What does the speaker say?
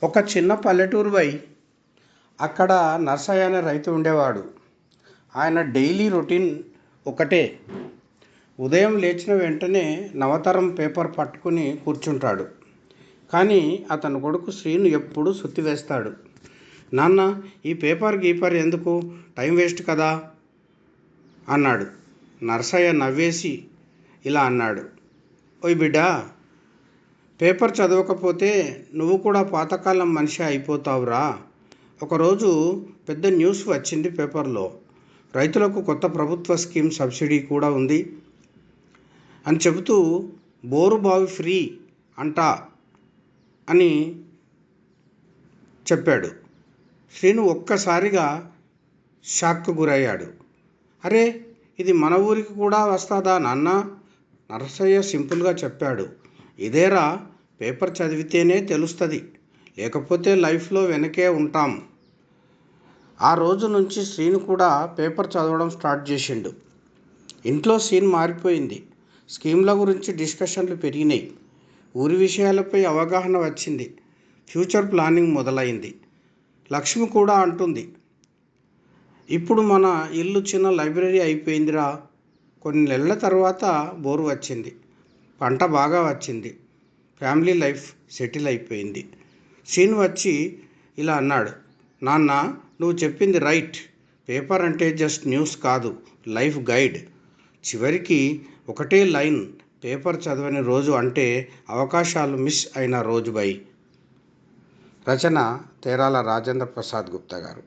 ఒక చిన్న పల్లెటూరు పోయి అక్కడ నర్సయ్య అనే రైతు ఉండేవాడు. ఆయన డైలీ రొటీన్ ఒకటే. ఉదయం లేచిన వెంటనే నవతరం పేపర్ పట్టుకుని కూర్చుంటాడు. కానీ అతని కొడుకు శ్రీను ఎప్పుడూ సుత్తి వేస్తాడు. నాన్న, ఈ పేపర్ గీపర్ ఎందుకు, టైం వేస్ట్ కదా అన్నాడు. నర్సయ్య నవ్వేసి ఇలా అన్నాడు, ఓయ్ బిడ్డా, పేపర్ చదవకపోతే నువ్వు కూడా పాతకాలం మనిషి అయిపోతావురా. ఒకరోజు పెద్ద న్యూస్ వచ్చింది పేపర్లో. రైతులకు కొత్త ప్రభుత్వ స్కీమ్ సబ్సిడీ కూడా ఉంది అని చెబుతూ బోరు బావి ఫ్రీ అంటా అని చెప్పాడు. శ్రీను ఒక్కసారిగా షాక్కు గురయ్యాడు. అరే, ఇది మన ఊరికి కూడా వస్తుందా నాన్న? నరసయ్య సింపుల్గా చెప్పాడు. ఇదేరా, పేపర్ చదివితేనే తెలుస్తుంది, లేకపోతే లైఫ్లో వెనకే ఉంటాం. ఆ రోజు నుంచి శ్రీను కూడా పేపర్ చదవడం స్టార్ట్ చేసిండు. ఇంట్లో సీన్ మారిపోయింది. స్కీమ్ల గురించి డిస్కషన్లు పెరిగినాయి. ఊరి విషయాలపై అవగాహన వచ్చింది. ఫ్యూచర్ ప్లానింగ్ మొదలైంది. లక్ష్మి కూడా అంటుంది, ఇప్పుడు మన ఇల్లు చిన్న లైబ్రరీ అయిపోయిందిరా. కొన్ని నెలల తర్వాత బోరు వచ్చింది, పంట బాగా వచ్చింది, ఫ్యామిలీ లైఫ్ సెటిల్ అయిపోయింది. సీన్ వచ్చి ఇలా అన్నాడు, నాన్న, నువ్వు చెప్పింది రైట్. పేపర్ అంటే జస్ట్ న్యూస్ కాదు, లైఫ్ గైడ్. చివరికి ఒకటే లైన్, పేపర్ చదవని రోజు అంటే అవకాశాలు మిస్ అయిన రోజు బై. రచన తేరాల రాజేంద్ర ప్రసాద్ గుప్తా గారు.